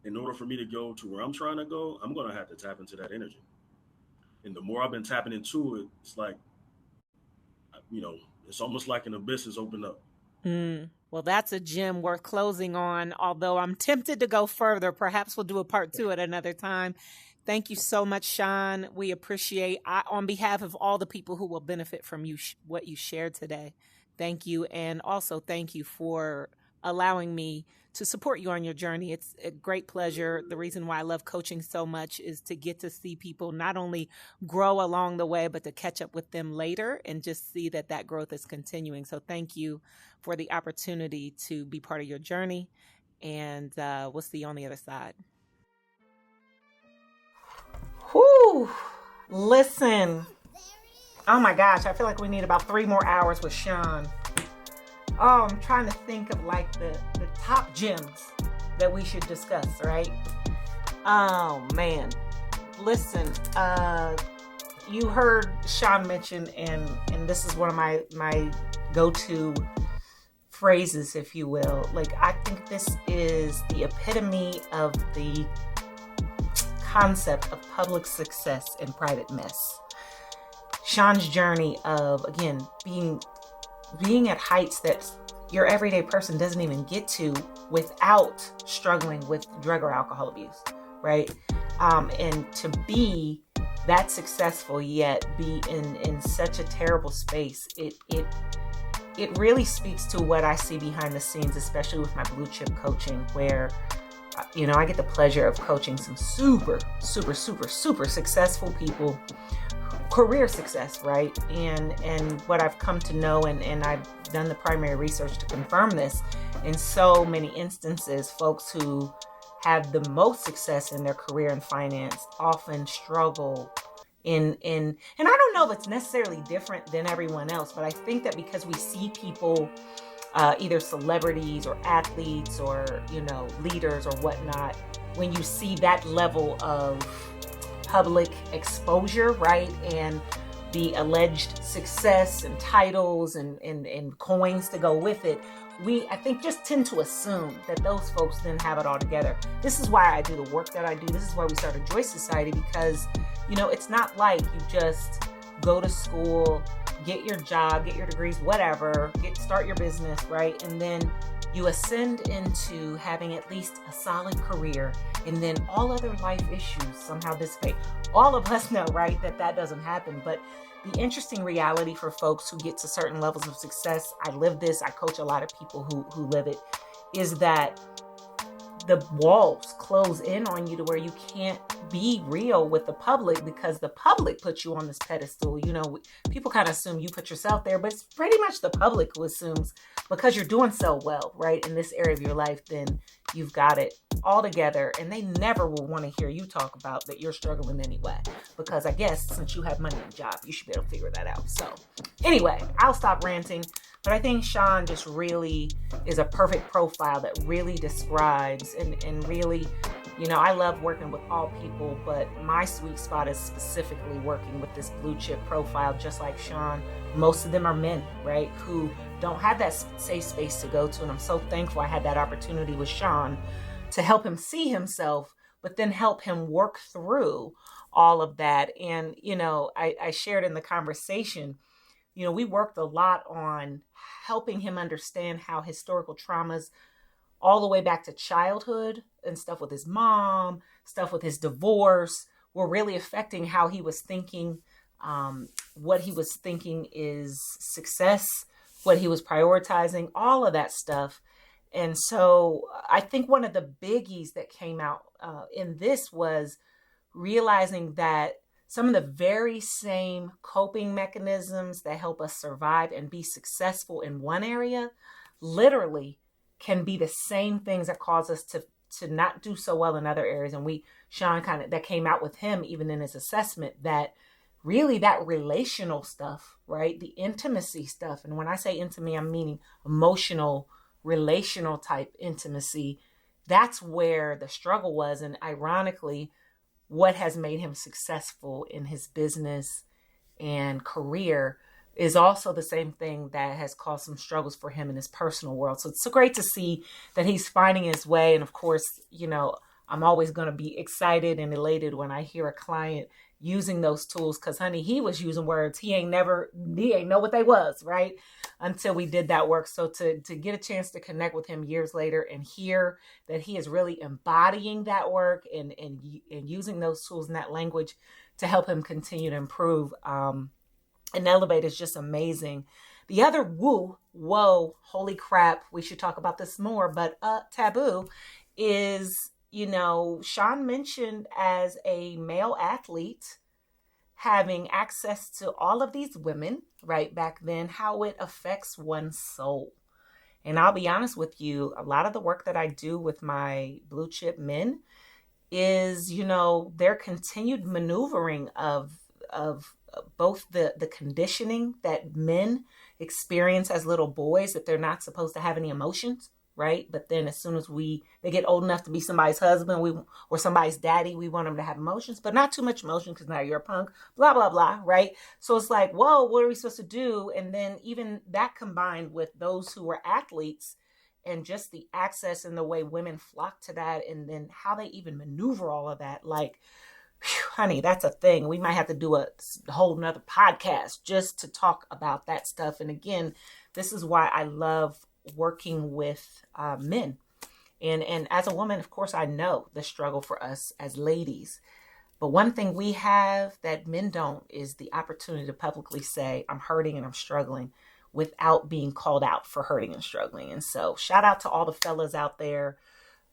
S2: in order for me to go to where I'm trying to go, I'm going to have to tap into that energy. And the more I've been tapping into it, it's like, it's almost like an abyss has opened up.
S1: Well, that's a gem worth closing on, although I'm tempted to go further. Perhaps we'll do a part 2 at another time. Thank you so much, Sean. We appreciate, on behalf of all the people who will benefit from what you shared today, thank you. And also thank you for allowing me to support you on your journey. It's a great pleasure. The reason why I love coaching so much is to get to see people not only grow along the way, but to catch up with them later and just see that growth is continuing. So thank you for the opportunity to be part of your journey. And we'll see you on the other side. Whew. Listen. Oh my gosh, I feel like we need about 3 more hours with Sean. Oh, I'm trying to think of like the top gems that we should discuss, right? Oh man. Listen, you heard Sean mention, and this is one of my go-to phrases, if you will. Like, I think this is the epitome of the concept of public success and private mess. Sean's journey of, again, being at heights that your everyday person doesn't even get to without struggling with drug or alcohol abuse, right? And to be that successful yet be in such a terrible space, it really speaks to what I see behind the scenes, especially with my blue chip coaching, where I get the pleasure of coaching some super, super, super, super successful people, career success, right? And what I've come to know, and I've done the primary research to confirm this, in so many instances, folks who have the most success in their career in finance often struggle in and I don't know if it's necessarily different than everyone else, but I think that because we see people, either celebrities or athletes or, leaders or whatnot, when you see that level of public exposure, right, and the alleged success and titles and coins to go with it, we, I think, just tend to assume that those folks then have it all together. This is why I do the work that I do. This is why we started Joy Society, because, it's not like you just go to school, get your job, get your degrees, whatever, start your business, right? And then you ascend into having at least a solid career, and then all other life issues somehow dissipate. All of us know, right, that doesn't happen. But the interesting reality for folks who get to certain levels of success, I live this, I coach a lot of people who live it, is that the walls close in on you to where you can't be real with the public because the public puts you on this pedestal. People kind of assume you put yourself there, but it's pretty much the public who assumes because you're doing so well, right, in this area of your life, then you've got it all together, and they never will want to hear you talk about that you're struggling anyway, because I guess since you have money and a job, you should be able to figure that out. So anyway, I'll stop ranting, but I think Sean just really is a perfect profile that really describes and really, I love working with all people, but my sweet spot is specifically working with this blue chip profile, just like Sean. Most of them are men, right, who don't have that safe space to go to. And I'm so thankful I had that opportunity with Sean to help him see himself, but then help him work through all of that. And, I shared in the conversation, we worked a lot on helping him understand how historical traumas all the way back to childhood and stuff with his mom, stuff with his divorce, were really affecting how he was thinking. What he was thinking is success, what he was prioritizing, all of that stuff. And so I think one of the biggies that came out in this was realizing that some of the very same coping mechanisms that help us survive and be successful in one area literally can be the same things that cause us to not do so well in other areas. And Sean that came out with him even in his assessment that really that relational stuff, right? The intimacy stuff. And when I say intimacy, I'm meaning emotional, relational type intimacy. That's where the struggle was. And ironically, what has made him successful in his business and career is also the same thing that has caused some struggles for him in his personal world. So it's so great to see that he's finding his way. And of course, I'm always going to be excited and elated when I hear a client using those tools, because honey, he was using words he ain't know what they was, right, until we did that work. So to get a chance to connect with him years later and hear that he is really embodying that work and using those tools and that language to help him continue to improve and elevate is just amazing. The other whoa, holy crap, we should talk about this more, but taboo is, Sean mentioned as a male athlete having access to all of these women right back then, how it affects one's soul. And I'll be honest with you, a lot of the work that I do with my blue chip men is, their continued maneuvering of both the conditioning that men experience as little boys, that they're not supposed to have any emotions, right? But then as soon as they get old enough to be somebody's husband, or somebody's daddy, we want them to have emotions, but not too much emotion because now you're a punk, blah, blah, blah, right? So it's like, whoa, what are we supposed to do? And then even that combined with those who were athletes and just the access and the way women flock to that, and then how they even maneuver all of that, like, honey, that's a thing. We might have to do a whole nother podcast just to talk about that stuff. And again, this is why I love working with men. And as a woman, of course, I know the struggle for us as ladies. But one thing we have that men don't is the opportunity to publicly say, I'm hurting and I'm struggling, without being called out for hurting and struggling. And so shout out to all the fellas out there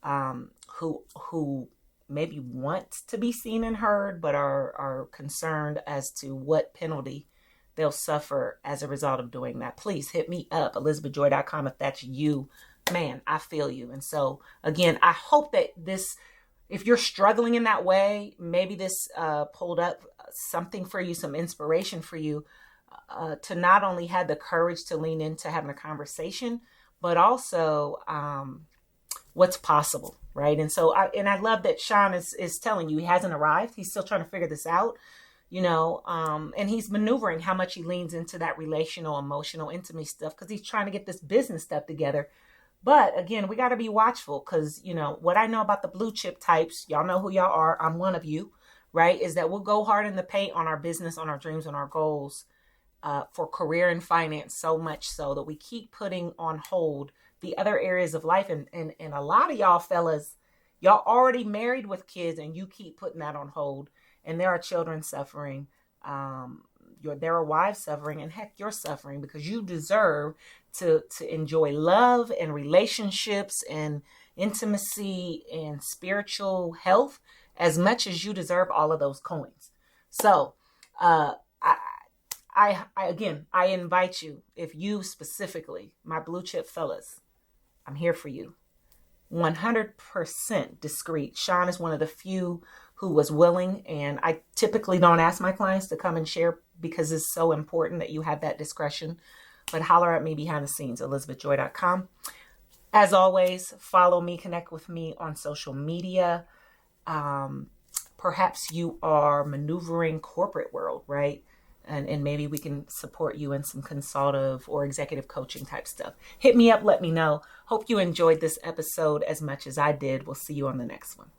S1: who maybe want to be seen and heard, but are concerned as to what penalty they'll suffer as a result of doing that. Please hit me up, elizabethjoy.com, if that's you. Man, I feel you. And so again, I hope that if you're struggling in that way, maybe this pulled up something for you, some inspiration for you to not only have the courage to lean into having a conversation, but also what's possible, right? And so I love that Sean is telling you he hasn't arrived. He's still trying to figure this out, and he's maneuvering how much he leans into that relational, emotional, intimacy stuff because he's trying to get this business stuff together. But again, we got to be watchful because, what I know about the blue chip types, y'all know who y'all are. I'm one of you, right? Is that we'll go hard in the paint on our business, on our dreams, on our goals for career and finance, so much so that we keep putting on hold the other areas of life. And a lot of y'all fellas, y'all already married with kids and you keep putting that on hold. And there are children suffering. there are wives suffering, and heck, you're suffering, because you deserve to enjoy love and relationships and intimacy and spiritual health as much as you deserve all of those coins. So I again, I invite you, if you specifically, my blue chip fellas, I'm here for you. 100% discreet. Sean is one of the few who was willing, and I typically don't ask my clients to come and share because it's so important that you have that discretion. But holler at me behind the scenes, elizabethjoy.com. As always, follow me, connect with me on social media. Perhaps you are maneuvering corporate world, right? And maybe we can support you in some consultative or executive coaching type stuff. Hit me up, let me know. Hope you enjoyed this episode as much as I did. We'll see you on the next one.